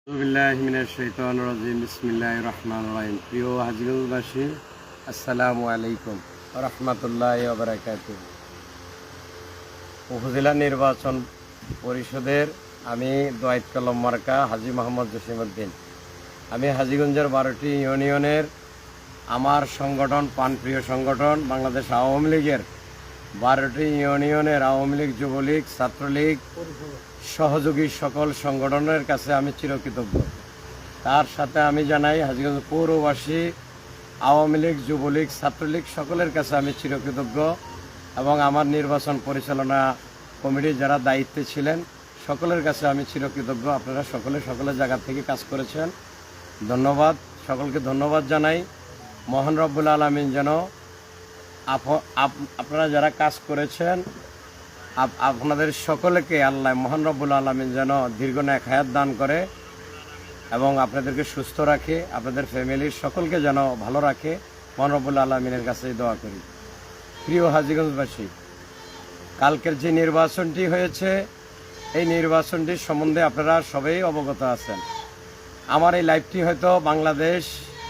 বিসমিল্লাহির রহমানির রহিম। প্রিয় হাজীগঞ্জবাসী, আসসালামু আলাইকুম ওয়া রাহমাতুল্লাহি ওয়া বারাকাতুহু। উপজেলা নির্বাচন পরিষদের আমি দোয়াইত কলম মার্কা হাজী মোহাম্মদ জসিমউদ্দিন। আমি হাজীগঞ্জের 12টি ইউনিয়নের আমার সংগঠন প্রাণপ্রিয় সংগঠন বাংলাদেশ আওয়ামী লীগের 12টি ইউনিয়নের আওয়ামী লীগ, যুবলীগ, ছাত্রলীগ সহযোগী সকল সংগঠনের কাছে আমি চিরকৃতজ্ঞ। তার সাথে আমি জানাই হাজীগঞ্জ পৌরবাসী, আওয়ামী লীগ, যুবলীগ, ছাত্রলীগ সকলের কাছে আমি চিরকৃতজ্ঞ এবং আমার নির্বাচন পরিচালনা কমিটির যারা দায়িত্বে ছিলেন সকলের কাছে আমি চিরকৃতজ্ঞ। আপনারা সকলের জায়গা থেকে কাজ করেছেন, ধন্যবাদ। সকলকে ধন্যবাদ জানাই। মহান রব্বুল আলামিন যেন আপনারা যারা কাজ করেছেন আপনাদের সকলকে আল্লাহ মহান রব্বুল আলামিন যেন দীর্ঘ নেক হায়াত দান করে এবং আপনাদেরকে সুস্থ রাখে, আপনাদের ফ্যামিলির সকলকে যেন ভালো রাখে। মহান রব্বুল আলামিনের কাছে দোয়া করি। প্রিয় হাজীগঞ্জবাসী, কালকের যে নির্বাচনটি হয়েছে এই নির্বাচনটির সম্বন্ধে আপনারা সবাই অবগত আছেন। আমার এই লাইভটি হয়তো বাংলাদেশ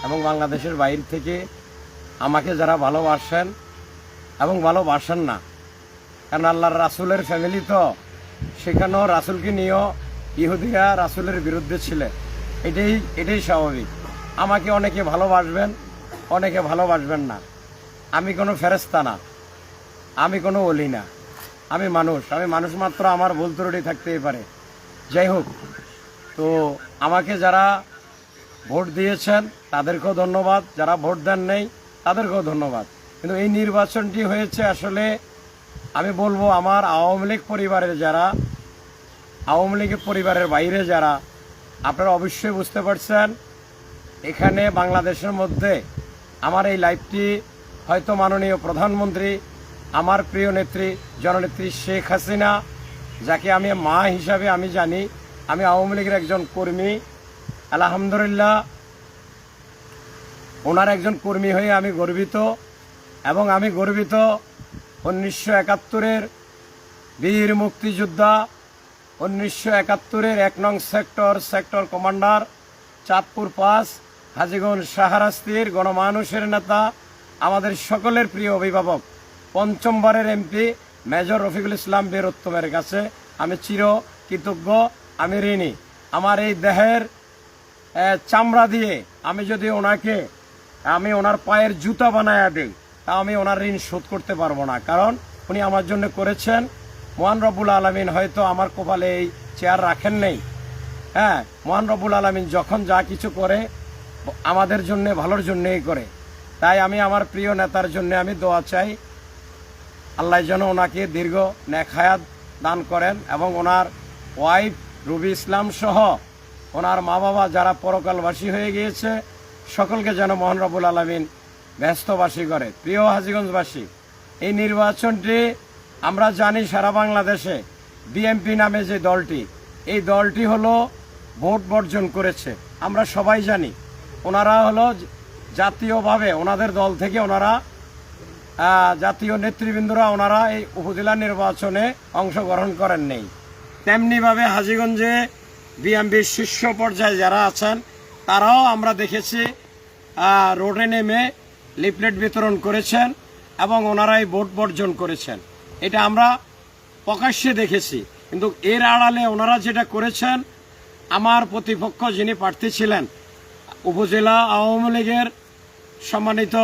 এবং বাংলাদেশের বাইরে থেকে আমাকে যারা ভালোবাসেন এবং ভালোবাসেন না, কারণ আল্লাহর রাসূলের ফ্যামিলি তো, সেখানেও রাসূলকে নিয়েও ইহুদিরা রাসূলের বিরুদ্ধে ছিলেন। এটাই স্বাভাবিক। আমাকে অনেকে ভালোবাসবেন, অনেকে ভালোবাসবেন না। আমি কোনো ফেরেশতা না, আমি কোনো ওলি না, আমি মানুষ মাত্র। আমার ভুল ত্রুটি থাকতেই পারে। যাই হোক, তো আমাকে যারা ভোট দিয়েছেন তাদেরকেও ধন্যবাদ, যারা ভোট দেন নেই তাদেরকেও ধন্যবাদ। কিন্তু এই নির্বাচনটি হয়েছে আসলে আমি বলবো আমার আওয়ামী লীগ পরিবারের যারা, আওয়ামী লীগের পরিবারের বাইরে যারা, আপনারা অবশ্যই বুঝতে পারছেন এখানে বাংলাদেশের মধ্যে আমার এই লাইভটি হয়তো মাননীয় প্রধানমন্ত্রী, আমার প্রিয় নেত্রী জননেত্রী শেখ হাসিনা, যাকে আমি মা হিসাবে আমি জানি, আমি আওয়ামী লীগের একজন কর্মী, আলহামদুলিল্লাহ ওনার একজন কর্মী হয়ে আমি গর্বিত। এবং আমি গর্বিত 1971-এর বীর মুক্তিযোদ্ধা, 1971-এর 1 নং সেক্টর কমান্ডার, চাঁদপুর 5 হাজীগঞ্জ শাহরাস্তির গণমানুষের নেতা, আমাদের সকলের প্রিয় অভিভাবক, 5ম বারের এমপি মেজর রফিকুল ইসলাম বীরোত্তমের কাছে আমি চিরকৃতজ্ঞ, আমি ঋণী। আমার এই দেহের চামড়া দিয়ে আমি যদি আমি ওনার পায়ের জুতা বানায়া দিই তা আমি ওনার ঋণ শোধ করতে পারবো না, কারণ উনি আমার জন্য করেছেন। মহান রব্বুল আলামিন হয়তো আমার কপালে এই চেয়ার রাখেন নেই। হ্যাঁ, মহান রব্বুল আলামিন যখন যা কিছু করে আমাদের জন্য ভালোর জন্যই করে। তাই আমি আমার প্রিয় নেতার জন্য আমি দোয়া চাই, আল্লাহ যেন ওনাকে দীর্ঘ নেক হায়াত দান করেন এবং ওনার ওয়াইফ রুবি ইসলাম সহ ওনার মা বাবা যারা পরকালবাসী হয়ে গিয়েছে সকলকে যেন মহান রব্বুল আলামিন ব্যস্তবাসী করে। প্রিয় হাজীগঞ্জবাসী, এই নির্বাচনটি আমরা জানি সারা বাংলাদেশে বিএনপি নামে যে দলটি, এই দলটি হলো ভোট বর্জন করেছে। আমরা সবাই জানি ওনারা হলো জাতীয়ভাবে ওনাদের দল থেকে ওনারা জাতীয় নেতৃবৃন্দরা ওনারা এই উপজেলা নির্বাচনে অংশগ্রহণ করেন নেই। তেমনিভাবে হাজীগঞ্জে বিএনপির শীর্ষ পর্যায়ে যারা আছেন তারাও আমরা দেখেছি রোডে নেমে লিফলেট বিতরণ করেছেন এবং ওনারাই ভোট বর্জন করেছেন। এটা আমরা প্রকাশ্যে দেখেছি। কিন্তু এর আড়ালে ওনারা যেটা করেছেন, আমার প্রতিপক্ষ যিনি প্রার্থী ছিলেন উপজেলা আওয়ামী লীগের সম্মানিত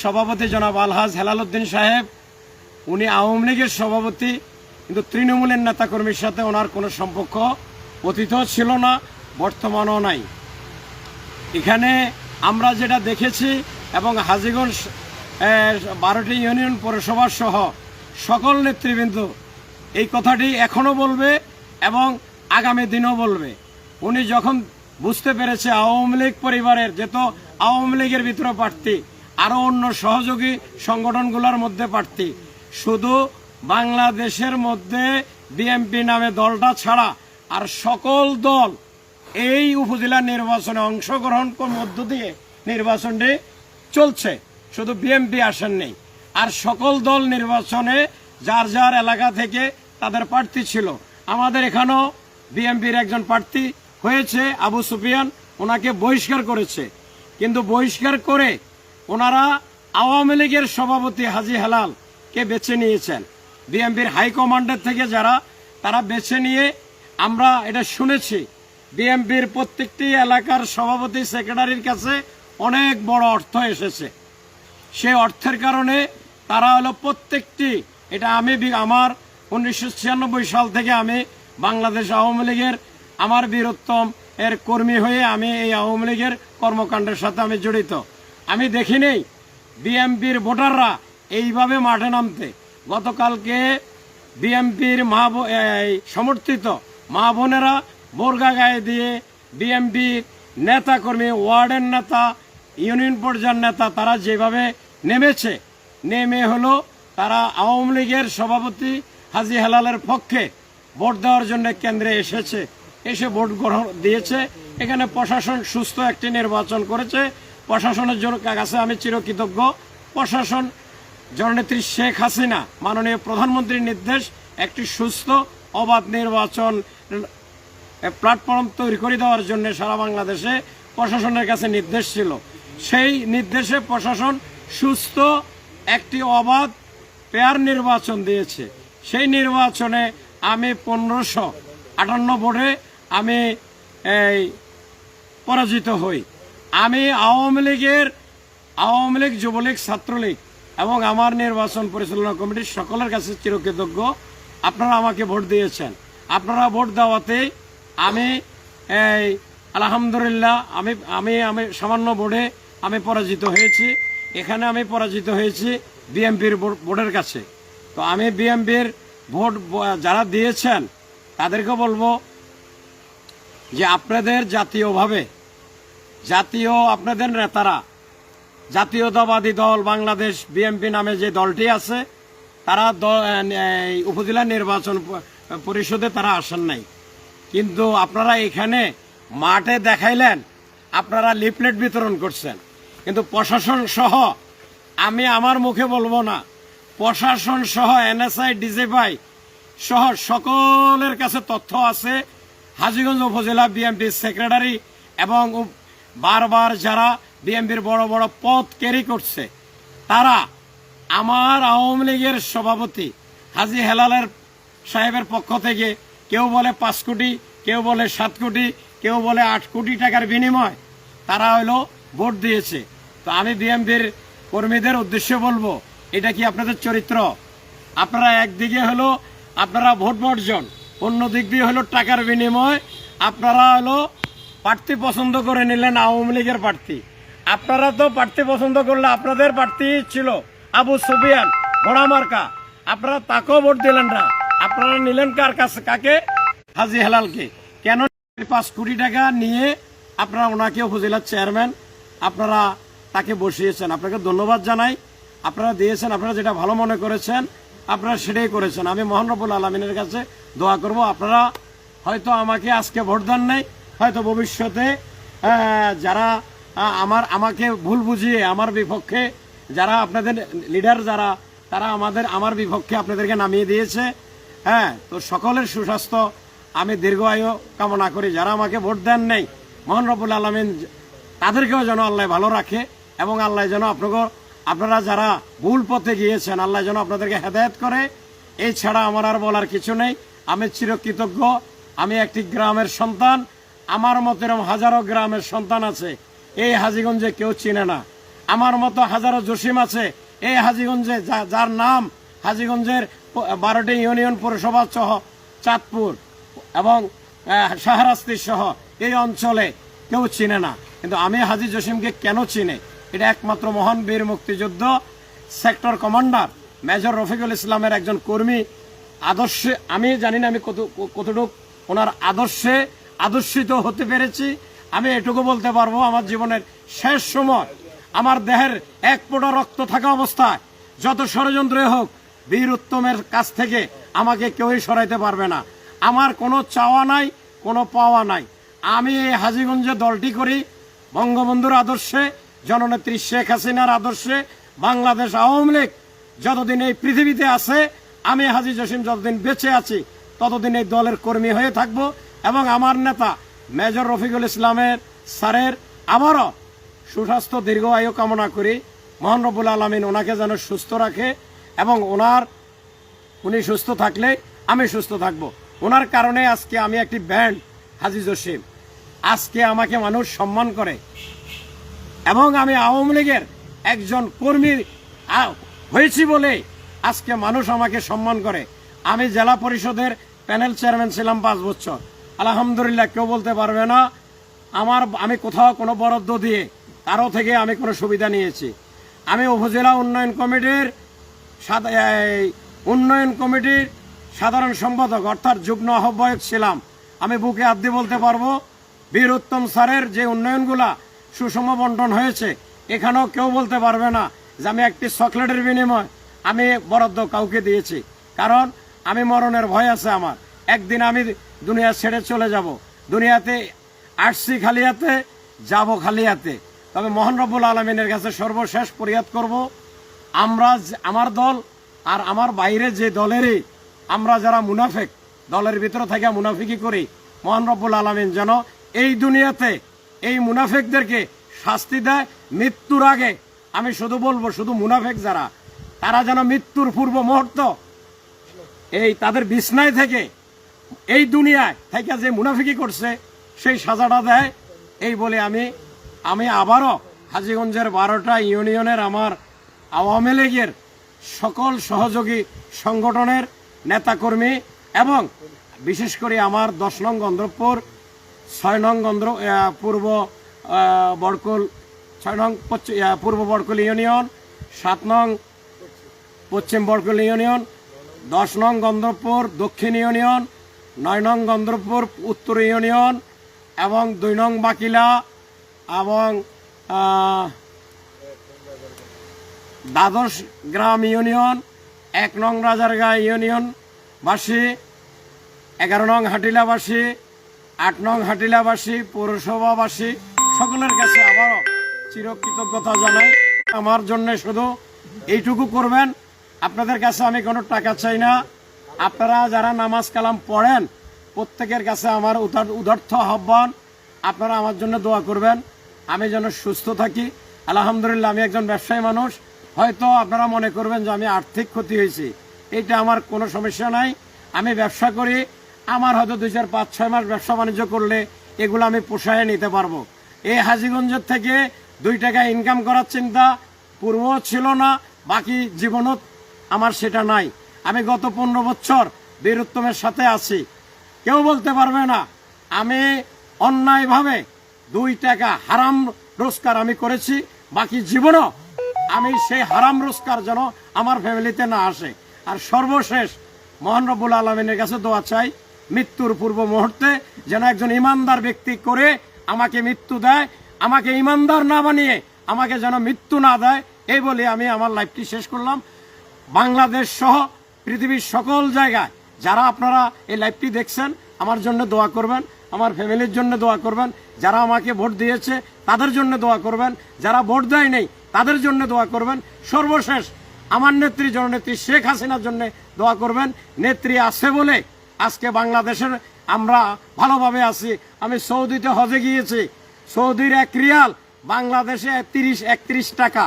সভাপতি জনাব আলহাজ হেলাল উদ্দিন সাহেব, উনি আওয়ামী লীগের সভাপতি, কিন্তু তৃণমূলের নেতাকর্মীর সাথে ওনার কোনো সম্পর্ক অতীতও ছিল না, বর্তমানও নাই। এখানে আমরা যেটা দেখেছি এবং হাজীগঞ্জ 12টি ইউনিয়ন পৌরসভা সহ সকল নেতৃবৃন্দ এই কথাটি এখনও বলবে এবং আগামী দিনও বলবে। উনি যখন বুঝতে পেরেছে আওয়ামী লীগ পরিবারের যেহেতু আওয়ামী লীগের ভিতরে প্রার্থী, আরও অন্য সহযোগী সংগঠনগুলোর মধ্যে প্রার্থী, শুধু বাংলাদেশের মধ্যে বিএনপি নামে দলটা ছাড়া আর সকল দল এই উপজেলা নির্বাচনে অংশগ্রহণ মধ্য দিয়ে নির্বাচনটি চলছে, শুধু বিএনপি আসেন নেই। আর সকল দল নির্বাচনে যার যার এলাকা থেকে তাদের প্রার্থী ছিল। আমাদের এখানেও বিএনপির একজন প্রার্থী হয়েছে আবু সুফিয়ান ওনাকে বহিষ্কার করেছে, কিন্তু বহিষ্কার করে ওনারা আওয়ামী লীগের সভাপতি হাজী হেলালকে বেছে নিয়েছেন। বিএনপির হাইকমান্ডের থেকে যারা তারা বেছে নিয়ে আমরা এটা শুনেছি বিএনপির প্রত্যেকটি এলাকার সভাপতি সেক্রেটারির কাছে অনেক বড় অর্থ এসেছে। সেই অর্থের কারণে তারা হলো প্রত্যেকটি, এটা আমি আমার 1996 সাল থেকে আমি বাংলাদেশ আওয়ামী লীগের আমার বীরত্তম এর কর্মী হয়ে আমি এই আওয়ামী লীগের কর্মকাণ্ডের সাথে আমি জড়িত। আমি দেখিনি বিএনপির ভোটাররা এইভাবে মাঠে নামতে। গতকালকে বিএনপির সমর্থিত মা বোনেরা বোরকা গায়ে দিয়ে বিএনপির নেতা কর্মী, ওয়ার্ডের নেতা, ইউনিয়ন পর্যায়ের নেতা তারা যেভাবে নেমেছে, নেমে হলো তারা আওয়ামী লীগের সভাপতি হাজী হেলালের পক্ষে ভোট দেওয়ার জন্য কেন্দ্রে এসেছে, এসে ভোট গ্রহণ দিয়েছে। এখানে প্রশাসন সুস্থ একটি নির্বাচন করেছে। প্রশাসনের জন্য কাছে আমি চিরকৃতজ্ঞ। প্রশাসন জননেত্রী শেখ হাসিনা মাননীয় প্রধানমন্ত্রীর নির্দেশ একটি সুস্থ অবাধ নির্বাচন প্ল্যাটফর্ম তৈরি করে দেওয়ার জন্য সারা বাংলাদেশে প্রশাসনের কাছে নির্দেশ ছিল। সেই নির্দেশে প্রশাসন সুস্থ একটি অবাধ পেয়ার নির্বাচন দিয়েছে। সেই নির্বাচনে আমি 1558 ভোটে আমি পরাজিত হই। আমি আওয়ামী লীগ, যুবলীগ, ছাত্রলীগ এবং আমার নির্বাচন পরিচালনা কমিটির সকলের কাছে চিরকৃতজ্ঞ। আপনারা আমাকে ভোট দিয়েছেন। আপনারা ভোট দেওয়াতেই আমি আলহামদুলিল্লাহ আমি সামান্য ভোটে আমি পরাজিত হয়েছি। এখানে আমি পরাজিত হয়েছি বিএনপির ভোটের কাছে। তো আমি বিএনপির ভোট যারা দিয়েছেন তাদেরকে বলবো যে আপনাদের আপনাদের নেতারা জাতীয়তাবাদী দল বাংলাদেশ বিএনপি নামে যে দলটি আছে তারা উপজেলা নির্বাচন পরিষদে তারা আসেন নাই, কিন্তু আপনারা এখানে মাঠে দেখাইলেন, আপনারা লিফলেট বিতরণ করছেন। কিন্তু প্রশাসন সহ, আমি আমার মুখে বলবো না, প্রশাসন সহ এনএসআই, ডিজিএফআই সহ সকলের কাছে তথ্য আছে। হাজীগঞ্জ উপজেলা বিএনপির সেক্রেটারি এবং বারবার যারা বিএনপির বড় বড় পদ ক্যারি করছে তারা আমার আওয়ামী লীগের সভাপতি হাজী হেলালের সাহেবের পক্ষ থেকে কেউ বলে 5 কোটি, কেউ বলে 7 কোটি, কেউ বলে 8 কোটি টাকার বিনিময় তারা হলো ভোট দিয়েছে। তো আমি বিএনপির কর্মীদের উদ্দেশ্যে বলবো, এটা কি আপনাদের চরিত্র? আপনারা একদিকে হলো আপনারা ভোট বর্জন, অন্য দিক দিয়ে হলো টাকার বিনিময় আপনারা হলো প্রার্থী পছন্দ করে নিলেন আওয়ামী লীগের প্রার্থী। আপনারা তো প্রার্থী পছন্দ করলে আপনাদের প্রার্থী ছিল আবু সুফিয়ান ঘোড়া মার্কা, আপনারা তাকেও ভোট দিলেন না। আপনারা নিলেন কার কাছে? কাকে? হাজী হেলালকে। কেন? 5 কোটি টাকা নিয়ে আপনারা ওনাকে উপজেলার চেয়ারম্যান আপনারা তাকে বসিয়েছেন। আপনাকে ধন্যবাদ জানাই। আপনারা দিয়েছেন, আপনারা যেটা ভালো মনে করেছেন আপনারা সেটাই করেছেন। আমি মহান রব্বুল আলামিনের কাছে দোয়া করব, আপনারা হয়তো আমাকে আজকে ভোট দেন নাই, হয়তো ভবিষ্যতে যারা আমাকে ভুল বুঝিয়ে আমার বিপক্ষে যারা আপনাদের লিডার যারা তারা আমার বিপক্ষে আপনাদেরকে নামিয়ে দিয়েছে, তো সকলের সুস্বাস্থ্য আমি দীর্ঘায়ু কামনা করি। যারা আমাকে ভোট দেন নাই মহান রব্বুল আলামিন তাদেরকেও যেন আল্লাহ ভালো রাখে এবং আল্লাহ যেন আপনারা যারা ভুল পথে গিয়েছেন আল্লাহ যেন আপনাদেরকে হেদায়েত করে। এই ছাড়া আমার আর বলার কিছু নেই। আমি চিরকৃতজ্ঞ। আমি একটি গ্রামের সন্তান, আমার মতো এরকম হাজারো গ্রামের সন্তান আছে, এই হাজীগঞ্জে কেউ চিনে না। আমার মতো হাজারো জসিম আছে এই হাজীগঞ্জে, যার নাম হাজীগঞ্জের 12টি ইউনিয়ন পৌরসভা সহ চাঁদপুর এবং শাহরাস্তি সহ এই অঞ্চলে কেউ চিনে না। কিন্তু আমি হাজী জসিমকে কেন চিনে? এটা একমাত্র মহান বীর মুক্তিযুদ্ধ সেক্টর কমান্ডার মেজর রফিকুল ইসলামের একজন কর্মী আদর্শে, আমি জানি না আমি কতটুকু ওনার আদর্শে আদর্শিত হতে পেরেছি। আমি এটুকু বলতে পারবো, আমার জীবনের শেষ সময় আমার দেহের এক ফোঁটা রক্ত থাকা অবস্থায় যত ষড়যন্ত্রই হোক বীর উত্তমের কাছ থেকে আমাকে কেউই সরাইতে পারবে না। আমার কোনো চাওয়া নাই, কোনো পাওয়া নাই। আমি এই হাজীগঞ্জে দলটি করি বঙ্গবন্ধুর আদর্শে, জননেত্রী শেখ হাসিনার আদর্শে। বাংলাদেশ আওয়ামী লীগ যতদিন এই পৃথিবীতে আছে, আমি হাজী জসিম যতদিন বেঁচে আছি ততদিন এই দলের কর্মী হয়ে থাকব এবং আমার নেতা মেজর রফিকুল ইসলামের স্যারের আবারও সুস্বাস্থ্য দীর্ঘ আয়ু কামনা করি। মহান রব্বুল আলামিন ওনাকে যেন সুস্থ রাখে এবং উনি সুস্থ থাকলে আমি সুস্থ থাকব। ওনার কারণে আজকে আমি একটি ব্যান্ড হাজী জসিম, আজকে আমাকে মানুষ সম্মান করে এবং আমি আওয়ামী লীগের একজন কর্মী হয়েছি বলে আজকে মানুষ আমাকে সম্মান করে। আমি জেলা পরিষদের প্যানেল চেয়ারম্যান ছিলাম 5 বছর। আলহামদুলিল্লাহ, কেউ বলতে পারবে না আমি কোথাও কোনো বরাদ্দ দিয়ে কারো থেকে আমি কোনো সুবিধা নিয়েছি। আমি উপজেলা উন্নয়ন কমিটির সাধারণ সম্পাদক অর্থাৎ যুগ্ম আহ্বায়ক ছিলাম। আমি বুকে হাত দিয়ে বলতে পারবো বীর উত্তম স্যারের যে উন্নয়নগুলা সুষম বন্টন হয়েছে, এখানেও কেউ বলতে পারবে না যে আমি একটি চকলেটের বিনিময়ে আমি বরাদ্দ কাউকে দিয়েছি। কারণ আমি মরণের ভয় আছে আমার, একদিন আমি দুনিয়া ছেড়ে চলে যাব। দুনিয়াতে আসছি খালিয়াতে, যাব খালিয়াতে। তবে মহান রব্বুল আলমিনের কাছে সর্বশেষ ফরিয়াদ করব, আমার দল আর আমার বাইরে যে দলেরই আমরা যারা মুনাফেক, দলের ভিতরে থেকে মুনাফিকি করি, মহান রব্বুল আলমিন যেন এই দুনিয়াতে এই মুনাফেকদেরকে শাস্তি দেয় মৃত্যুর আগে। আমি শুধু বলবো, শুধু মুনাফেক যারা, তারা যেন মৃত্যুর পূর্ব মুহূর্ত তাদের বিছনায় থেকে এই দুনিয়ায় থেকে যে মুনাফিকি করছে সেই সাজাটা দেয়। এই বলে আমি আবারও হাজীগঞ্জের 12টা ইউনিয়নের আমার আওয়ামী লীগের সকল সহযোগী সংগঠনের নেতাকর্মী এবং বিশেষ করে আমার 10 নং গন্ধর্বপুর, 6 নং পূর্ব বড়কুল, 6 নং পূর্ব বড়কুল ইউনিয়ন, 7 নং পশ্চিম বড়কুল ইউনিয়ন, 10 নং গন্ধর্বপুর দক্ষিণ ইউনিয়ন, 9 নং গন্ধর্বপুর উত্তর ইউনিয়ন এবং 2 নং বাকিলা এবং দ্বাদশ গ্রাম ইউনিয়ন, 1 নং রাজারগাঁ ইউনিয়নবাসী, 11 নং হাটিলাবাসী, 8 নং হাটিলাবাসী, পৌরসভাবাসী সকলের কাছে আবারও চিরকৃতজ্ঞতা জানাই। আমার জন্য শুধু এইটুকু করবেন, আপনাদের কাছে আমি কোনো টাকা চাই না। আপনারা যারা নামাজ কালাম পড়েন প্রত্যেকের কাছে আমার উদার্থ আহ্বান, আপনারা আমার জন্য দোয়া করবেন, আমি যেন সুস্থ থাকি। আলহামদুলিল্লাহ, আমি একজন ব্যবসায়ী মানুষ। হয়তো আপনারা মনে করবেন যে আমি আর্থিক ক্ষতি হয়েছি, এইটা আমার কোনো সমস্যা নাই। আমি ব্যবসা করি, আমার হয়তো 2, 4, 5, 6 মাস ব্যবসা বাণিজ্য করলে এগুলো আমি পোষায় নিতে পারবো। এই হাজীগঞ্জের থেকে 2 টাকা ইনকাম করার চিন্তা পূর্বও ছিল না, বাকি জীবনও আমার সেটা নাই। আমি গত 15 বছর বীর উত্তমের সাথে আছি। কেউ বলতে পারবে না আমি অন্যায়ভাবে 2 টাকা হারাম রোজগার আমি করেছি। বাকি জীবনও আমি সেই হারাম রোজগার যেন আমার ফ্যামিলিতে না আসে। আর সর্বশেষ মহান রব্বুল আলমিনের কাছে দোয়া চাই, মৃত্যুর পূর্ব মুহূর্তে যেন একজন ইমানদার ব্যক্তি করে আমাকে মৃত্যু দেয়, আমাকে ইমানদার না বানিয়ে আমাকে যেন মৃত্যু না দেয়। এই বলে আমি আমার লাইফটি শেষ করলাম। বাংলাদেশ সহ পৃথিবীর সকল জায়গায় যারা আপনারা এই লাইভটি দেখছেন, আমার জন্য দোয়া করবেন, আমার ফ্যামিলির জন্য দোয়া করবেন। যারা আমাকে ভোট দিয়েছে তাদের জন্য দোয়া করবেন, যারা ভোট দেয় নেই তাদের জন্য দোয়া করবেন। সর্বশেষ আমার নেত্রী জননেত্রী শেখ হাসিনার জন্য দোয়া করবেন। নেত্রী আছে বলে আজকে বাংলাদেশের আমরা ভালোভাবে আছি। আমি সৌদিতে হজে গিয়েছি, সৌদির 1 রিয়াল বাংলাদেশে 30-31 টাকা,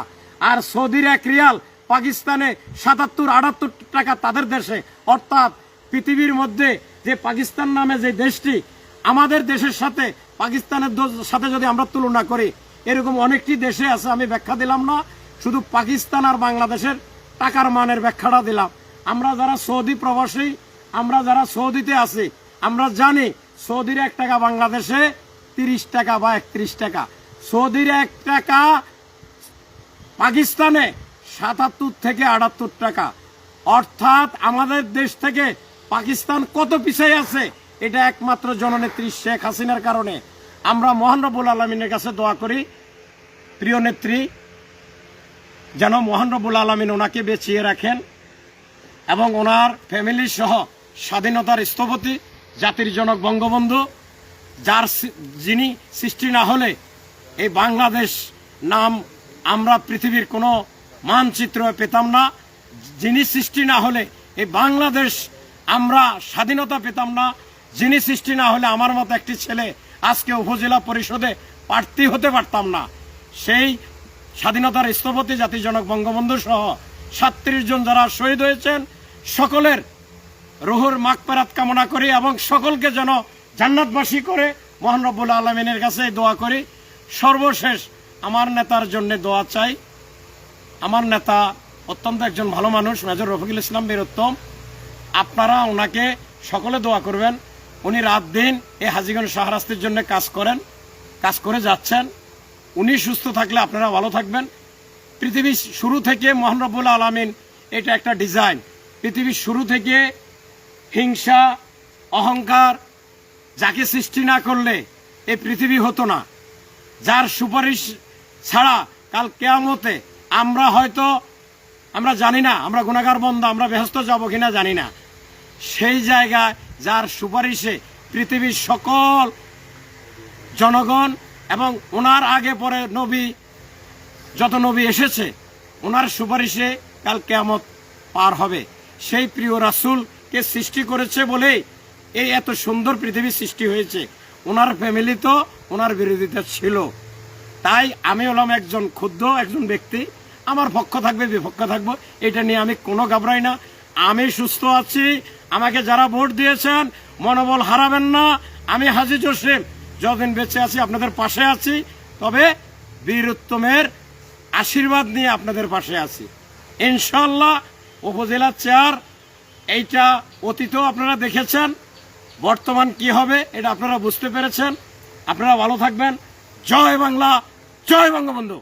আর সৌদির 1 রিয়াল পাকিস্তানে 77-78 টাকা তাদের দেশে। অর্থাৎ পৃথিবীর মধ্যে যে পাকিস্তান নামে যে দেশটি, আমাদের দেশের সাথে পাকিস্তানের সাথে যদি আমরা তুলনা করি, এরকম অনেকটি দেশে আছে। আমি ব্যাখ্যা দিলাম না, শুধু পাকিস্তান আর বাংলাদেশের টাকার মানের ব্যাখ্যাটা দিলাম। আমরা যারা সৌদি প্রবাসী, আমরা যারা সৌদিতে আছি, আমরা জানি সৌদির 1 টাকা বাংলাদেশে 30 টাকা বা 31 টাকা, সৌদির 1 টাকা পাকিস্তানে 77 থেকে 78 টাকা। অর্থাৎ আমাদের দেশ থেকে পাকিস্তান কত পিছিয়ে আছে, এটা একমাত্র জননেত্রী শেখ হাসিনার কারণে। আমরা মহান রব্বুল আলমিনের কাছে দোয়া করি, প্রিয় নেত্রী যেন মহান রব্বুল আলমিন ওনাকে বেঁচিয়ে রাখেন এবং ওনার ফ্যামিলি সহ স্বাধীনতার স্থপতি জাতির জনক বঙ্গবন্ধু, যিনি সৃষ্টি না হলে এই বাংলাদেশ নাম আমরা পৃথিবীর কোনো মানচিত্র পেতাম না, যিনি সৃষ্টি না হলে এই বাংলাদেশ আমরা স্বাধীনতা পেতাম না, যিনি সৃষ্টি না হলে আমার মতো একটি ছেলে আজকে উপজেলা পরিষদে প্রার্থী হতে পারতাম না। সেই স্বাধীনতার স্থপতি জাতির জনক বঙ্গবন্ধু সহ 37 জন যারা শহীদ হয়েছেন, সকলের রুহুর মাগফিরাত কামনা করি এবং সকলকে যেন জান্নাতবাসী করে মহান রব্বুল আলামিনের কাছে দোয়া করি। সর্বশেষ আমার নেতার জন্য দোয়া চাই। আমার নেতা অত্যন্ত একজন ভালো মানুষ, মেজর রফিকুল ইসলাম বীরোত্তম। আপনারা ওনাকে সকলে দোয়া করবেন। উনি রাত দিন এই হাজীগঞ্জ শাহরাস্তির জন্য কাজ করে যাচ্ছেন। উনি সুস্থ থাকলে আপনারা ভালো থাকবেন। পৃথিবীর শুরু থেকে মহান রব্বুল আলামিন, এটা একটা ডিজাইন। পৃথিবীর শুরু থেকে হিংসা, অহংকার যাকে সৃষ্টি না করলে এই পৃথিবী হতো না। যার সুপারিশ ছাড়া কাল কিয়ামতে আমরা জানি না, আমরা গুনাহগার বান্দা, আমরা বেহেশতে যাব কিনা জানি না। সেই জায়গায় যার সুপারিশে পৃথিবীর সকল জনগণ এবং ওনার আগে পরে যত নবী এসেছে, ওনার সুপারিশে কাল কিয়ামত পার হবে। সেই প্রিয় রাসূলকে সৃষ্টি করেছে বলেই এই এত সুন্দর পৃথিবী সৃষ্টি হয়েছে। ওনার ফ্যামিলি তো ওনার বিরোধিতা ছিল। তাই আমি হলাম একজন ক্ষুদ্র একজন ব্যক্তি, আমার পক্ষ থাকবে বিপক্ষ থাকবো, এটা নিয়ে আমি কোনো ঘাবড়াই না। আমি সুস্থ আছি। আমাকে যারা ভোট দিয়েছেন মনোবল হারাবেন না। আমি হাজী জসিম যতদিন বেঁচে আছি আপনাদের পাশে আছি, তবে বীরোত্তমের আশীর্বাদ নিয়ে আপনাদের পাশে আছি ইনশাআল্লাহ। উপজেলা চেয়ার এইটা অতীতও আপনারা দেখেছেন, বর্তমান কি হবে এটা আপনারা বুঝতে পেরেছেন। আপনারা ভালো থাকবেন। জয় বাংলা, জয় বঙ্গবন্ধু।